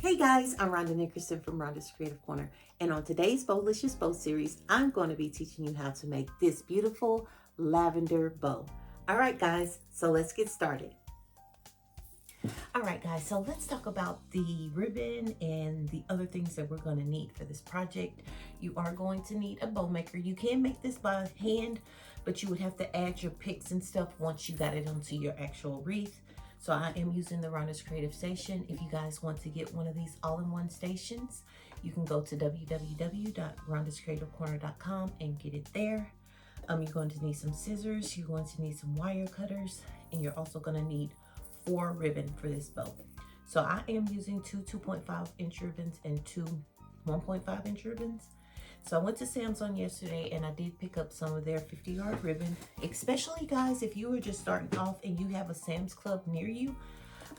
Hey guys, I'm Rhonda Nickerson from Rhonda's Creative Corner, and on today's Bow-Licious Bow Series, I'm going to be teaching you how to make this beautiful lavender bow. All right guys, so let's get started. All right guys, so let's talk about the ribbon and the other things that we're going to need for this project. You are going to need a bow maker. You can make this by hand, but you would have to add your picks and stuff once you got it onto your actual wreath. So I am using the Rhonda's Creative Station. If you guys want to get one of these all-in-one stations, you can go to www.rhondascreativecorner.com and get it there. You're going to need some scissors, you're going to need some wire cutters, and you're also going to need 4 ribbon for this bow. So I am using 2 2.5-inch ribbons and 2 1.5-inch ribbons. So I went to Sam's on yesterday and I did pick up some of their 50-yard ribbon. Especially guys, if you are just starting off and you have a Sam's Club near you,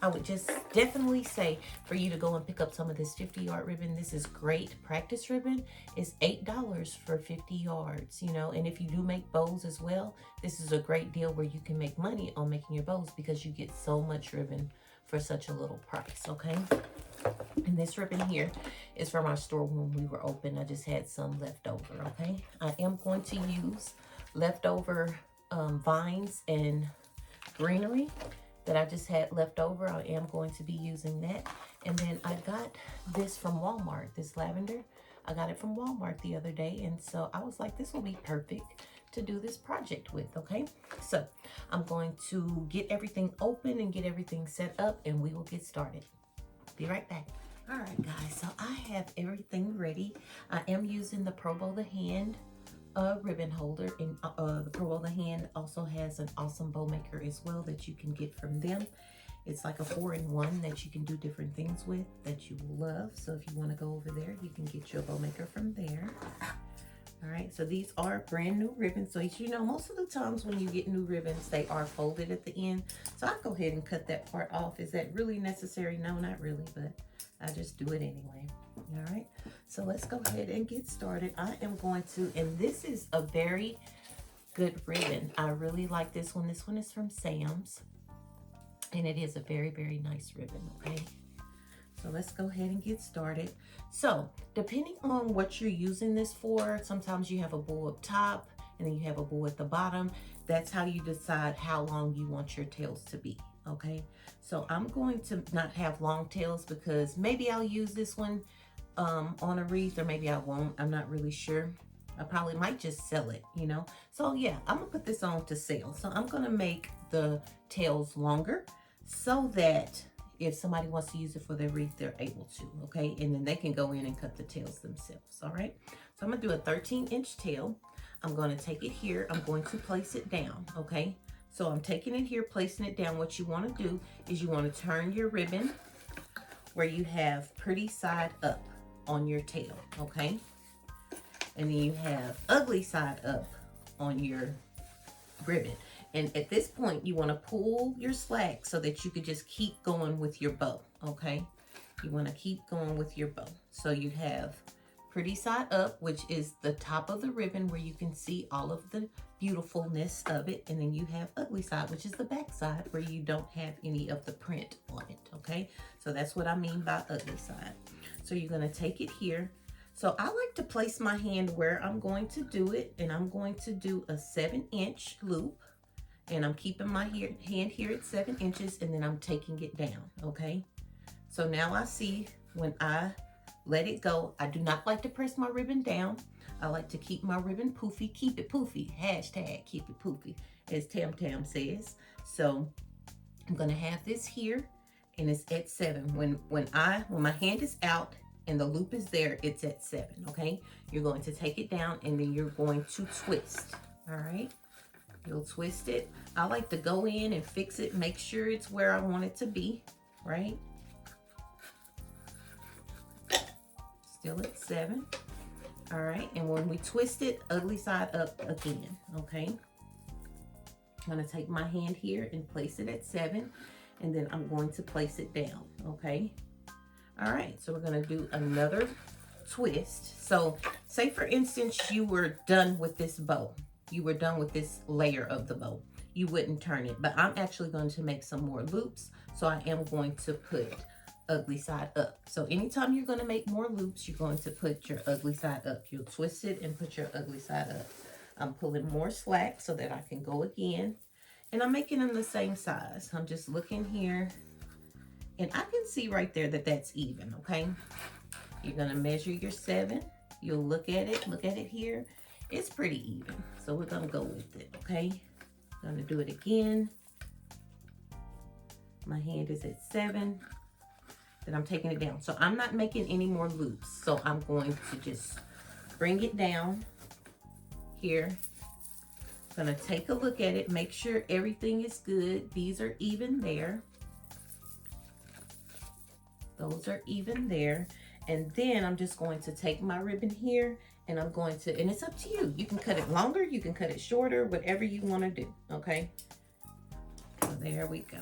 I would just definitely say for you to go and pick up some of this 50-yard ribbon. This is great practice ribbon. It's $8 for 50 yards, you know, and if you do make bows as well, this is a great deal where you can make money on making your bows because you get so much ribbon for such a little price, okay? And this ribbon here is from our store when we were open. I just had some left over, okay? I am going to use leftover vines and greenery that I just had left over. I am going to be using that. And then I got this from Walmart, this lavender. I got it from Walmart the other day. And so I was like, this will be perfect to do this project with, okay? So I'm going to get everything open and get everything set up and we will get started. Be right back. All right, guys, so I have everything ready. I am using the Pro Bow the Hand ribbon holder, and the Pro Bow the Hand also has an awesome bow maker as well that you can get from them. It's like a 4-in-1 that you can do different things with that you will love. So if you want to go over there, you can get your bow maker from there. All right, so these are brand new ribbons. So as you know, most of the times when you get new ribbons, they are folded at the end. So I'll go ahead and cut that part off. Is that really necessary? No, not really, but I just do it anyway. All right, so let's go ahead and get started. I am going to, and this is a very good ribbon. I really like this one. This one is from Sam's, and it is a very, very nice ribbon, okay? So let's go ahead and get started. So depending on what you're using this for, sometimes you have a bow up top and then you have a bow at the bottom. That's how you decide how long you want your tails to be, okay? So I'm going to not have long tails because maybe I'll use this one on a wreath or maybe I won't. I'm not really sure. I probably might just sell it, you know? So yeah, I'm gonna put this on to sale. So I'm gonna make the tails longer so that if somebody wants to use it for their wreath, they're able to, okay? And then they can go in and cut the tails themselves, all right? So I'm gonna do a 13-inch tail. I'm gonna take it here. I'm going to place it down, okay? So I'm taking it here, placing it down. What you wanna do is you wanna turn your ribbon where you have pretty side up on your tail, okay? And then you have ugly side up on your ribbon. And at this point, you want to pull your slack so that you could just keep going with your bow, okay? You want to keep going with your bow. So you have pretty side up, which is the top of the ribbon where you can see all of the beautifulness of it. And then you have ugly side, which is the back side where you don't have any of the print on it, okay? So that's what I mean by ugly side. So you're going to take it here. So I like to place my hand where I'm going to do it, and I'm going to do a 7-inch loop. And I'm keeping my hand here at 7 inches, and then I'm taking it down, okay? So now I see when I let it go, I do not like to press my ribbon down. I like to keep my ribbon poofy. Keep it poofy. Hashtag keep it poofy, as Tam Tam says. So I'm gonna have this here, and it's at 7. When my hand is out and the loop is there, it's at 7, okay? You're going to take it down, and then you're going to twist, all right? You'll twist it. I like to go in and fix it, make sure it's where I want it to be, right? Still at 7. All right, and when we twist it, ugly side up again, okay? I'm gonna take my hand here and place it at 7, and then I'm going to place it down, okay? All right, so we're gonna do another twist. So say for instance, you were done with this bow. You were done with this layer of the bow. You wouldn't turn it, but I'm actually going to make some more loops. So I am going to put ugly side up. So anytime you're going to make more loops, you're going to put your ugly side up. You'll twist it and put your ugly side up. I'm pulling more slack so that I can go again. And I'm making them the same size. I'm just looking here. And I can see right there that that's even, okay? You're going to measure your 7. You'll look at it here. It's pretty even. So we're going to go with it, okay? I'm going to do it again. My hand is at 7. Then I'm taking it down. So I'm not making any more loops. So I'm going to just bring it down here. I'm going to take a look at it, make sure everything is good. These are even there. Those are even there. And then I'm just going to take my ribbon here and I'm going to, and it's up to you. You can cut it longer, you can cut it shorter, whatever you want to do, okay? So there we go.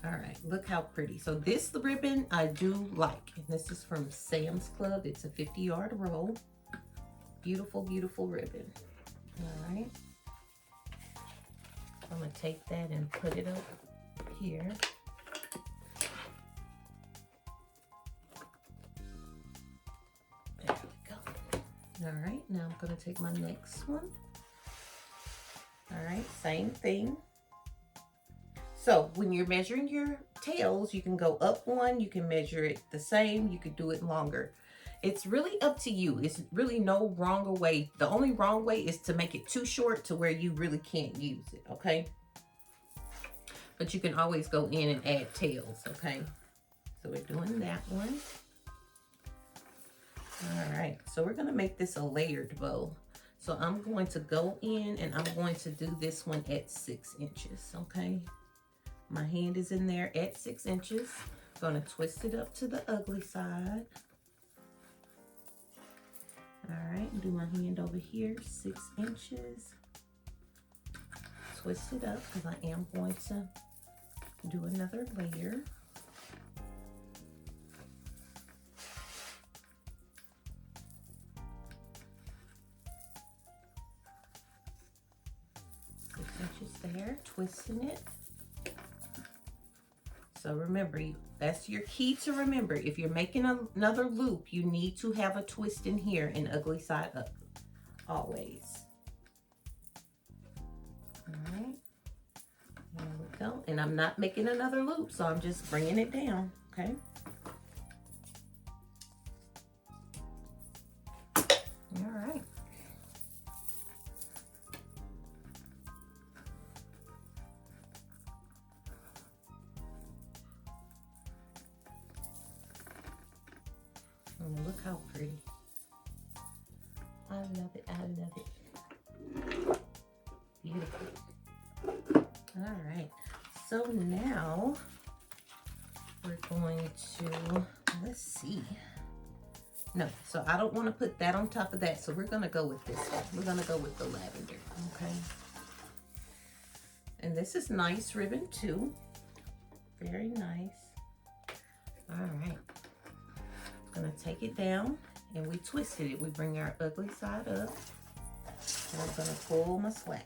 All right, look how pretty. So this ribbon I do like, and this is from Sam's Club. It's a 50-yard roll. Beautiful, beautiful ribbon. All right. I'm gonna take that and put it up here. There we go. All right, now I'm gonna take my next one. All right, same thing. So when you're measuring your tails, you can go up 1, you can measure it the same, you could do it longer. It's really up to you. It's really no wrong way. The only wrong way is to make it too short to where you really can't use it, okay? But you can always go in and add tails, okay? So we're doing that one. All right, so we're gonna make this a layered bow. So I'm going to go in and I'm going to do this one at 6 inches, okay? My hand is in there at 6 inches. Gonna twist it up to the ugly side. All right, do my hand over here, 6 inches. Twist it up because I am going to do another layer. There, twisting it. So remember, that's your key to remember. If you're making another loop, you need to have a twist in here and ugly side up, always. All right, there we go. And I'm not making another loop, so I'm just bringing it down, okay? All right. Look how pretty. I love it. I love it. Beautiful. All right. So now we're going to, let's see. No, so I don't want to put that on top of that. So we're going to go with this one. We're going to go with the lavender. Okay. And this is nice ribbon too. Very nice. All right. Gonna take it down and we twisted it. We bring our ugly side up and I'm gonna pull my slack.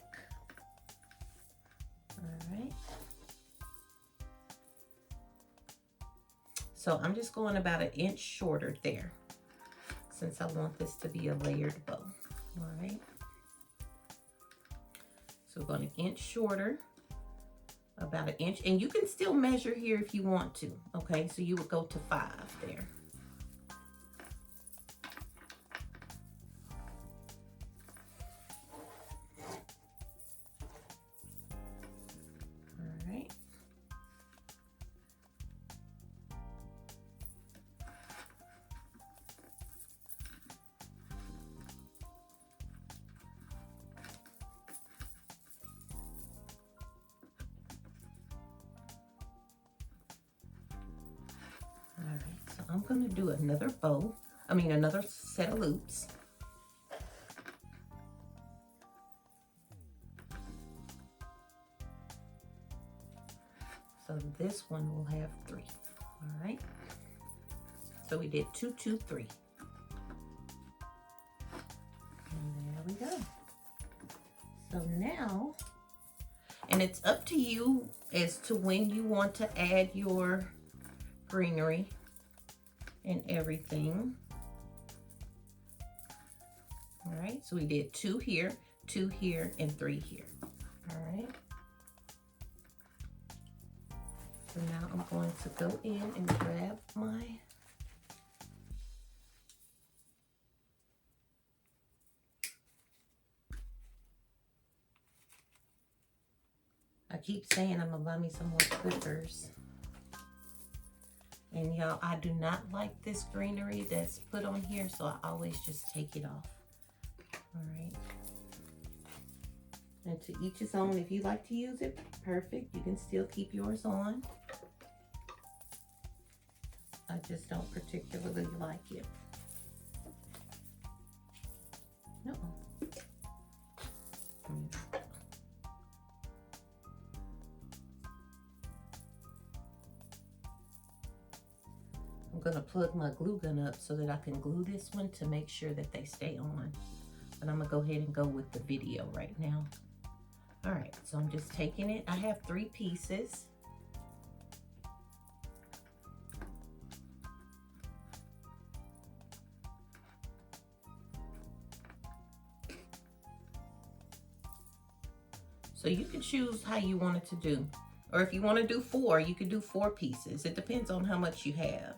All right. So I'm just going about 1 inch shorter there since I want this to be a layered bow. All right. So we're going 1 inch shorter, about 1 inch, and you can still measure here if you want to. Okay, so you would go to 5 there. I'm going to do another bow, another set of loops. So this one will have 3, all right? So we did 2, 2, 3. And there we go. So now, And it's up to you as to when you want to add your greenery and everything. All right, so we did 2 here, 2 here, and 3 here. All right. So now I'm going to go in and grab my I keep saying I'm gonna buy me some more clippers. And y'all, I do not like this greenery that's put on here, so I always just take it off. All right. And to each his own. If you like to use it, perfect. You can still keep yours on. I just don't particularly like it. No. I'm gonna plug my glue gun up so that I can glue this one to make sure that they stay on. But I'm gonna go ahead and go with the video right now. All right, so I'm just taking it. I have 3 pieces. So you can choose how you want it to do. Or if you want to do 4, you could do 4 pieces. It depends on how much you have.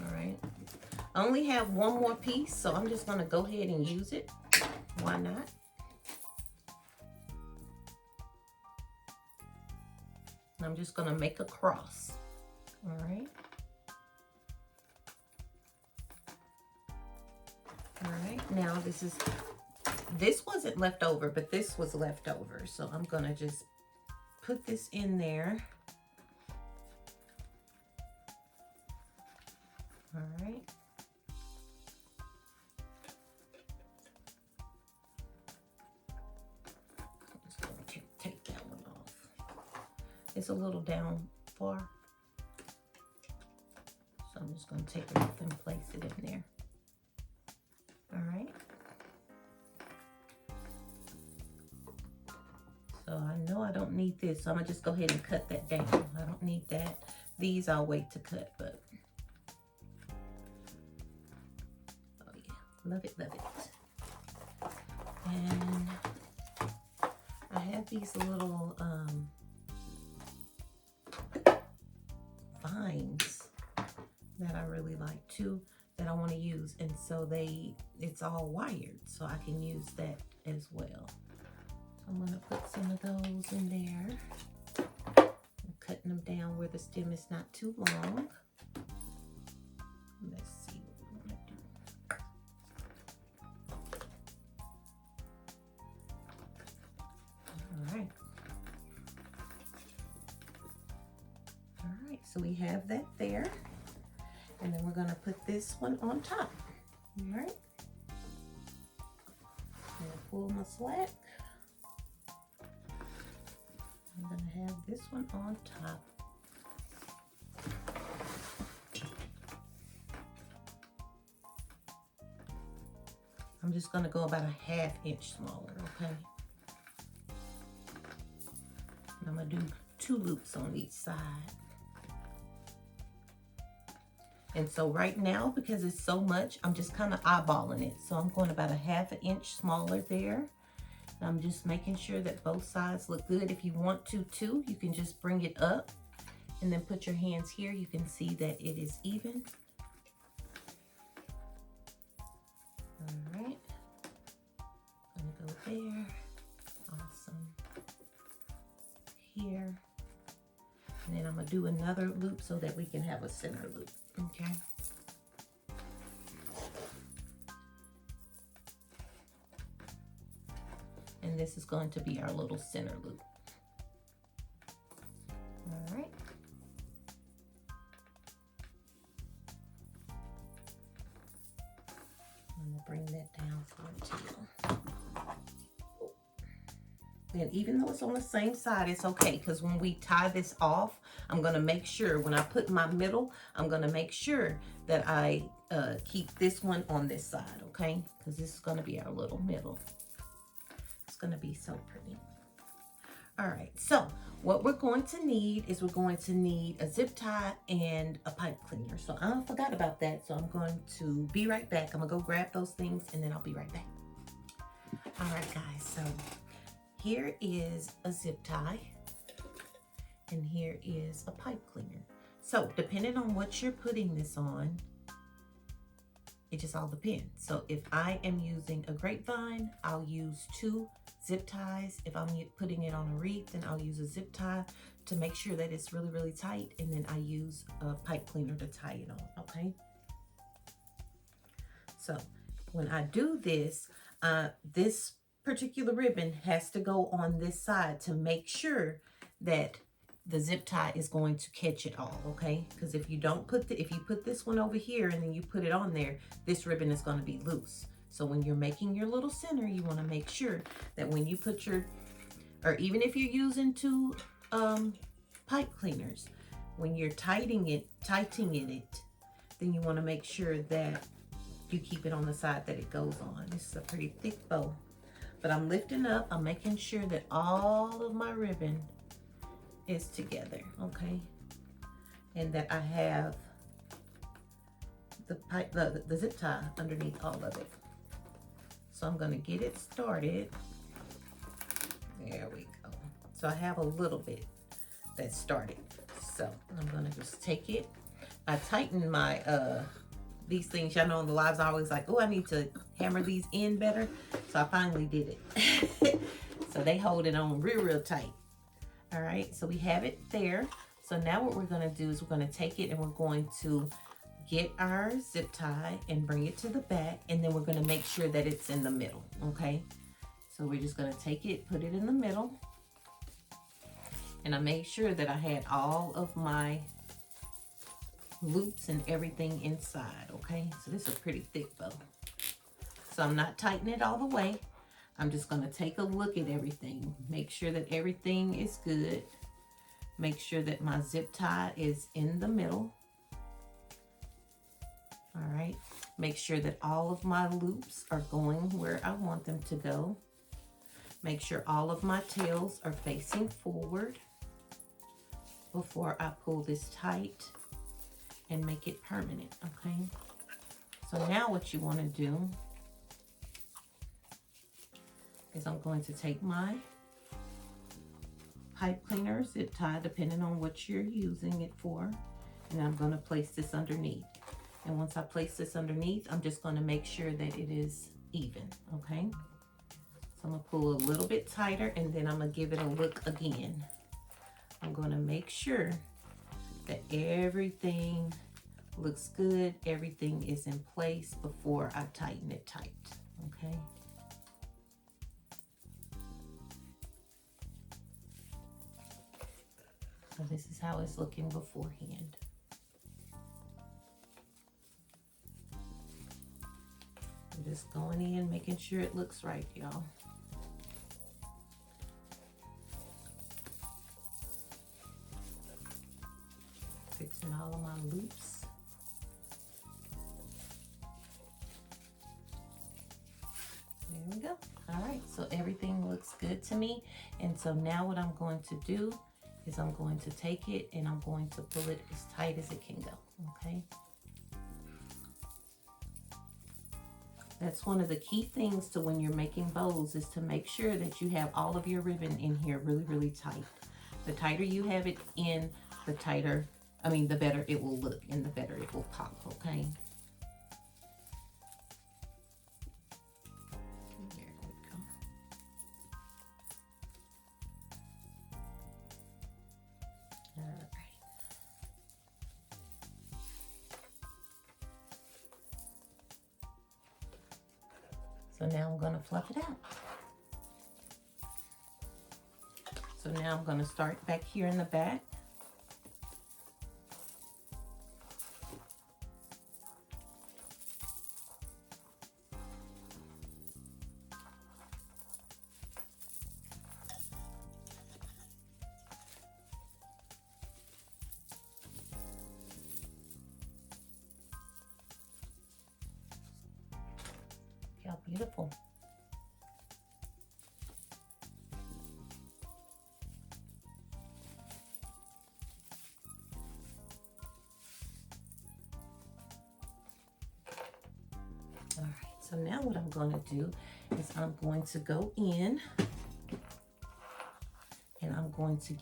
All right. I only have 1 more piece, so I'm just going to go ahead and use it. Why not? I'm just going to make a cross. All right. All right. Now this wasn't left over, but this was left over. So I'm going to just put this in there. All right. I'm just going to take that one off. It's a little down far. So I'm just going to take it off and place it in there. All right. So I know I don't need this, so I'm gonna just go ahead and cut that down. I don't need that. These I'll wait to cut, but oh yeah, love it, love it. And I have these little vines that I really like too, that I want to use, and so it's all wired, so I can use that as well. I'm going to put some of those in there. I'm cutting them down where the stem is not too long. Let's see what we want to do. All right. All right, so we have that there. And then we're going to put this one on top. All right. I'm going to pull my slack. I'm going to have this one on top. I'm just going to go about a 1/2 inch smaller, okay? And I'm going to do 2 loops on each side. And so right now, because it's so much, I'm just kind of eyeballing it. So I'm going about a 1/2 inch smaller there. And I'm just making sure that both sides look good. If you want to too, you can just bring it up and then put your hands here. You can see that it is even. All right. I'm gonna go there. Awesome. Here. And then I'm gonna do another loop so that we can have a center loop. Okay. And this is going to be our little center loop. All right. I'm gonna bring that down for a tail. And even though it's on the same side, it's okay, because when we tie this off, I'm going to make sure, when I put my middle, I'm going to make sure that I keep this one on this side, okay? Because this is going to be our little middle. It's going to be so pretty. All right, so what we're going to need is we're going to need a zip tie and a pipe cleaner. So I forgot about that, so I'm going to be right back. I'm gonna go grab those things and then I'll be right back. All right, guys, so here is a zip tie and here is a pipe cleaner. So depending on what you're putting this on, it just all depends. So if I am using a grapevine, I'll use 2 zip ties. If I'm putting it on a wreath, then I'll use a zip tie to make sure that it's really, really tight. And then I use a pipe cleaner to tie it on, okay? So when I do this, this particular ribbon has to go on this side to make sure that the zip tie is going to catch it all, okay? Because if you don't put if you put this one over here and then you put it on there, this ribbon is going to be loose. So when you're making your little center, you want to make sure that when you put your, or even if you're using 2 pipe cleaners, when you're tightening it, then you want to make sure that you keep it on the side that it goes on. This is a pretty thick bow, but I'm lifting up, I'm making sure that all of my ribbon is together, okay? And that I have the pipe, the zip tie underneath all of it. So I'm gonna get it started. There we go. So I have a little bit that started. So I'm gonna just take it. I tighten my these things. Y'all know in the lives I always like, oh, I need to hammer these in better. So I finally did it. So they hold it on real tight. All right, so we have it there. So now what we're gonna do is we're gonna take it and we're going to get our zip tie and bring it to the back, and then we're gonna make sure that it's in the middle, okay? So we're just gonna take it, put it in the middle, and I made sure that I had all of my loops and everything inside, okay? So this is a pretty thick bow. So I'm not tightening it all the way. I'm just gonna take a look at everything, make sure that everything is good, make sure that my zip tie is in the middle. All right, make sure that all of my loops are going where I want them to go. Make sure all of my tails are facing forward before I pull this tight and make it permanent, okay? So now what you want to do is I'm going to take my pipe cleaner, zip tie, depending on what you're using it for, and I'm going to place this underneath. And once I place this underneath, I'm just going to make sure that it is even, okay? So I'm going to pull a little bit tighter, and then I'm going to give it a look again. I'm going to make sure that everything looks good, everything is in place before I tighten it tight, okay? So this is how it's looking beforehand. I'm just going in, making sure it looks right, y'all. Fixing all of my loops. There we go. All right, so everything looks good to me. And so now what I'm going to do is I'm going to take it and I'm going to pull it as tight as it can go, okay? That's one of the key things to when you're making bows, is to make sure that you have all of your ribbon in here really, really tight. The tighter you have it in, the tighter, the better it will look and the better it will pop, okay? There we go. All right. So now I'm going to fluff it out. So now I'm going to start back here in the back. How beautiful. So now what I'm going to do is I'm going to go in and I'm going to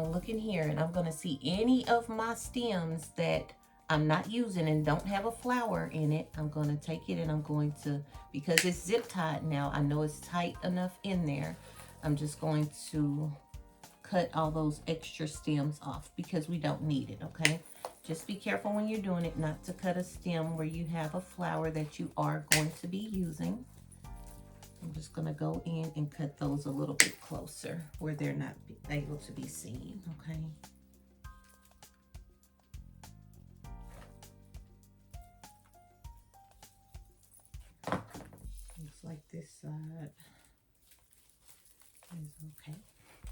look in here and I'm going to see any of my stems that I'm not using and don't have a flower in it. I'm going to take it and I'm going to, because it's zip tied now, I know it's tight enough in there. I'm just going to cut all those extra stems off because we don't need it, okay? Just be careful when you're doing it not to cut a stem where you have a flower that you are going to be using. I'm just going to go in and cut those a little bit closer where they're not able to be seen, okay? Looks like this side is okay.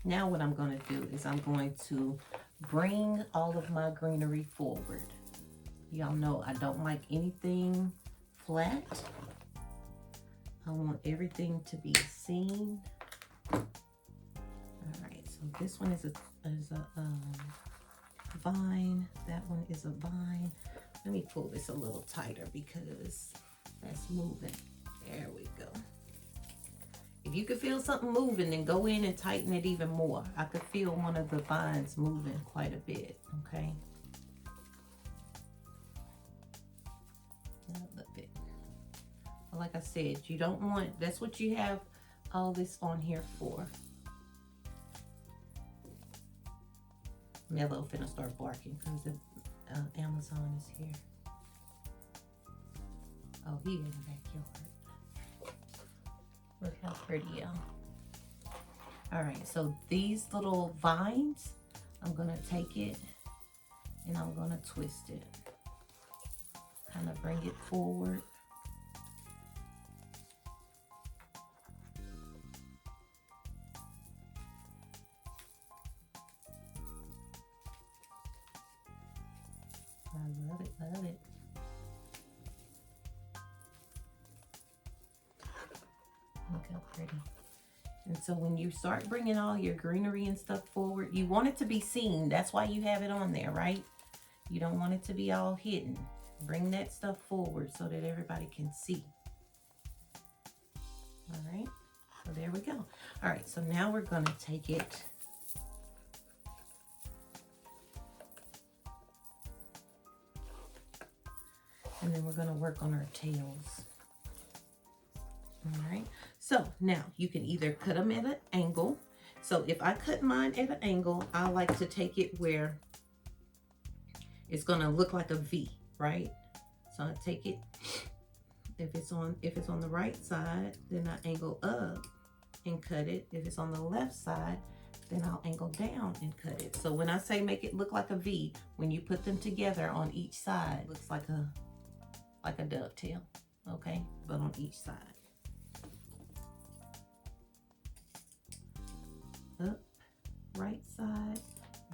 Now what I'm going to do is I'm going to bring all of my greenery forward. Y'all know I don't like anything flat. I want everything to be seen. All right, so this one is a vine. That one is a vine. Let me pull this a little tighter because that's moving. There we go. If you could feel something moving, then go in and tighten it even more. I could feel one of the vines moving quite a bit, okay? But like I said, you don't want, that's what you have all this on here for. Mello finna start barking because Amazon is here. Oh, he in the backyard. Look how pretty, y'all. All right, so these little vines, I'm gonna take it and I'm gonna twist it. Kind of bring it forward. I love it, love it. Look how pretty. And so when you start bringing all your greenery and stuff forward, you want it to be seen. That's why you have it on there, right? You don't want it to be all hidden. Bring that stuff forward so that everybody can see. All right, so there we go. All right, so now we're gonna take it and then we're gonna work on our tails. All right, so now you can either cut them at an angle. So if I cut mine at an angle, I like to take it where it's gonna look like a V, right? So I take it, if it's on the right side, then I angle up and cut it. If it's on the left side, then I'll angle down and cut it. So when I say make it look like a V, when you put them together on each side, it looks like a dovetail, okay? But on each side. Up, right side,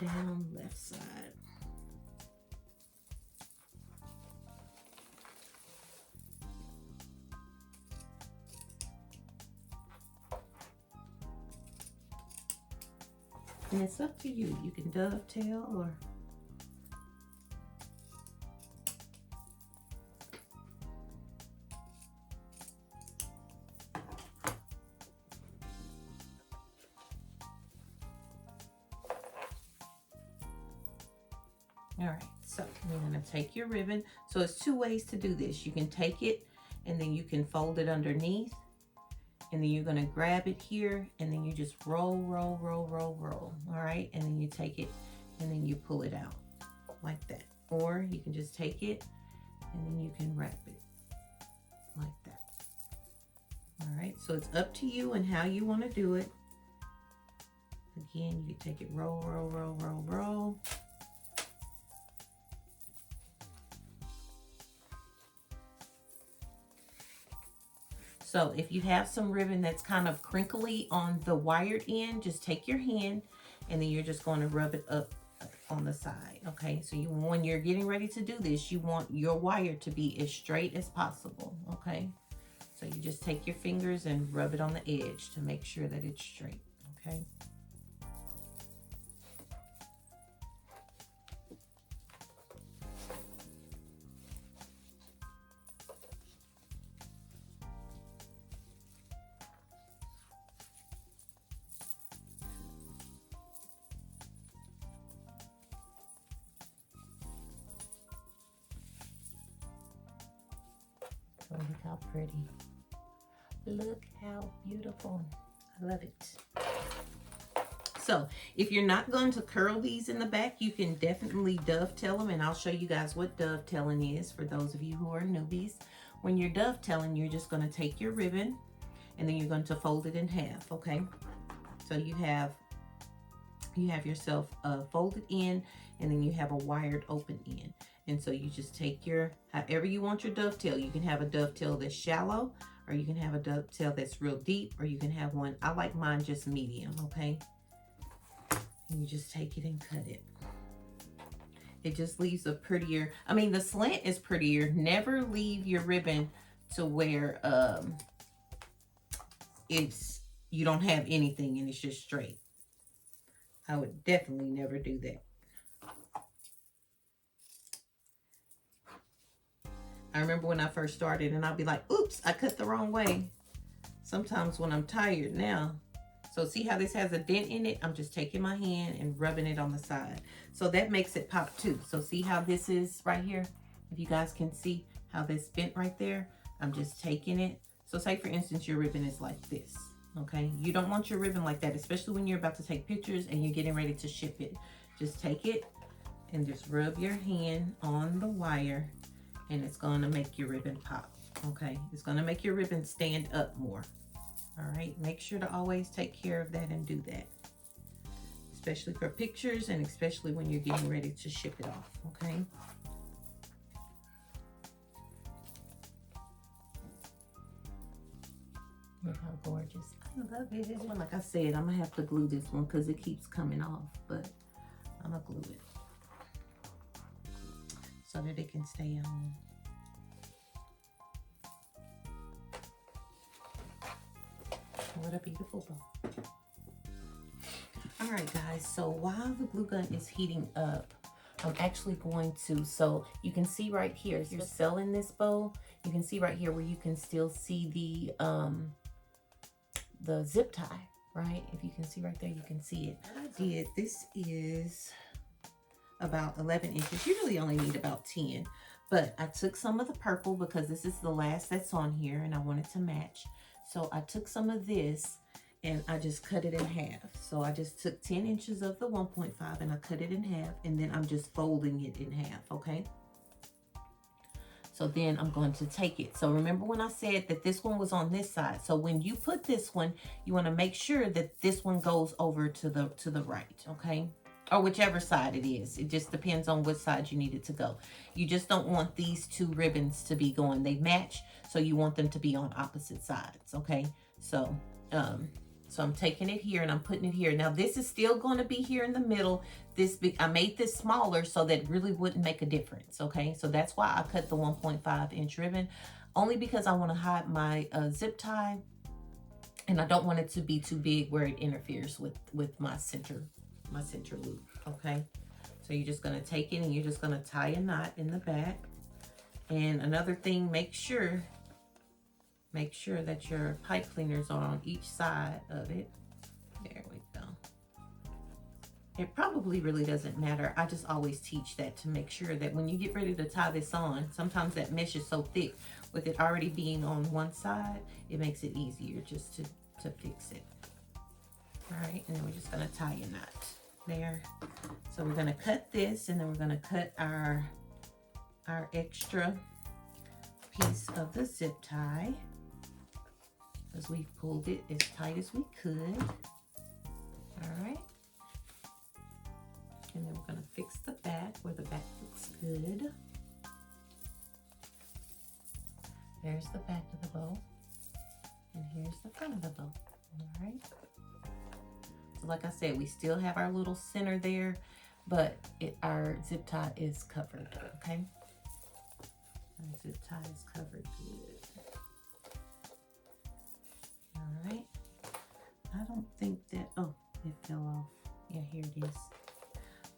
down, left side. And it's up to you. You can dovetail or all right, so you're gonna take your ribbon. So it's two ways to do this. You can take it and then you can fold it underneath, and then you're gonna grab it here and then you just roll, roll, roll, roll, roll. All right, and then you take it and then you pull it out like that. Or you can just take it and then you can wrap it like that. All right, so it's up to you and how you want to do it. Again, you can take it roll, roll, roll, roll, roll. So if you have some ribbon that's kind of crinkly on the wired end, just take your hand and then you're just going to rub it up on the side, okay? So when you're getting ready to do this, you want your wire to be as straight as possible, okay? So you just take your fingers and rub it on the edge to make sure that it's straight, okay? Look how pretty. Look how beautiful. I love it. So if you're not going to curl these in the back, you can definitely dovetail them, and I'll show you guys what dovetailing is for those of you who are newbies. When you're dovetailing, you're just going to take your ribbon and then you're going to fold it in half, okay? So you have yourself folded in, and then you have a wired open end. And so you just take your, however you want your dovetail. You can have a dovetail that's shallow, or you can have a dovetail that's real deep, or you can have one, I like mine just medium, okay? And you just take it and cut it. It just leaves a prettier, I mean, the slant is prettier. Never leave your ribbon to where you don't have anything and it's just straight. I would definitely never do that. I remember when I first started and I'll be like, oops, I cut the wrong way. Sometimes when I'm tired now. So see how this has a dent in it? I'm just taking my hand and rubbing it on the side. So that makes it pop too. So see how this is right here? If you guys can see how this bent right there, I'm just taking it. So say for instance, your ribbon is like this, okay? You don't want your ribbon like that, especially when you're about to take pictures and you're getting ready to ship it. Just take it and just rub your hand on the wire, and it's gonna make your ribbon pop, okay? It's gonna make your ribbon stand up more. All right, make sure to always take care of that and do that, especially for pictures and especially when you're getting ready to ship it off, okay? Look how gorgeous. I love it. This one, like I said, I'm gonna have to glue this one because it keeps coming off, but I'm gonna glue it so that it can stay on. What a beautiful bow. All right, guys, so while the glue gun is heating up, I'm actually going to, so you can see right here, if you're selling this bow, you can see right here where you can still see the zip tie, right? If you can see right there, you can see it. What I did, this is about 11 inches. You really only need about 10, but I took some of the purple because this is the last that's on here and I wanted to match. So I took some of this and I just cut it in half. So I just took 10 inches of the 1.5 and I cut it in half, and then I'm just folding it in half, okay? So then I'm going to take it. So remember when I said that this one was on this side. So when you put this one, you want to make sure that this one goes over to the right, okay? Or whichever side it is. It just depends on which side you need it to go. You just don't want these two ribbons to be going. They match, so you want them to be on opposite sides, okay? So I'm taking it here and I'm putting it here. Now this is still going to be here in the middle. I made this smaller so that it really wouldn't make a difference, okay? So that's why I cut the 1.5 inch ribbon, only because I want to hide my zip tie, and I don't want it to be too big where it interferes with my center loop, okay? So you're just going to take it and you're just going to tie a knot in the back. And another thing, make sure that your pipe cleaners are on each side of it. There we go. It probably really doesn't matter. I just always teach that to make sure that when you get ready to tie this on, sometimes that mesh is so thick, with it already being on one side, it makes it easier just to fix it. All right, and then we're just gonna tie a knot there. So we're gonna cut this, and then we're gonna cut our extra piece of the zip tie, because we've pulled it as tight as we could. All right, and then we're gonna fix the back where the back looks good. There's the back of the bow, and here's the front of the bow. All right. So like I said, we still have our little center there, but our zip tie is covered, okay? Our zip tie is covered good. All right. I don't think that, oh, it fell off. Yeah, here it is.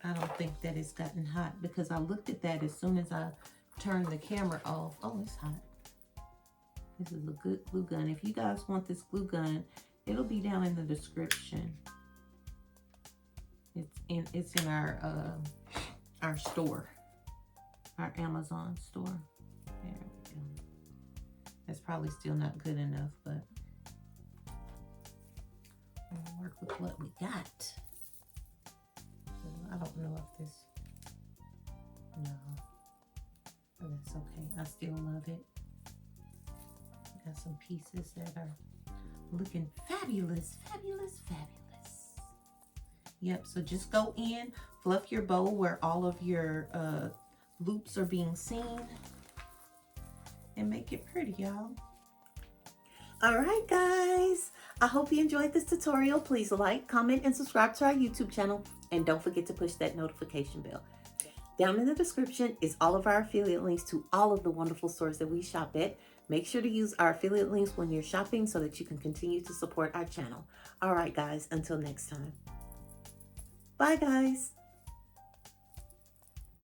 I don't think that it's gotten hot because I looked at that as soon as I turned the camera off. Oh, it's hot. This is a good glue gun. If you guys want this glue gun, it'll be down in the description. It's in our store, our Amazon store. There we go. That's probably still not good enough, but we'll work with what we got. I don't know if this, no, that's okay. I still love it. Got some pieces that are looking fabulous, fabulous, fabulous. Yep, so just go in, fluff your bow where all of your loops are being seen, and make it pretty, y'all. All right, guys. I hope you enjoyed this tutorial. Please like, comment, and subscribe to our YouTube channel. And don't forget to push that notification bell. Down in the description is all of our affiliate links to all of the wonderful stores that we shop at. Make sure to use our affiliate links when you're shopping so that you can continue to support our channel. All right, guys, until next time. Bye, guys.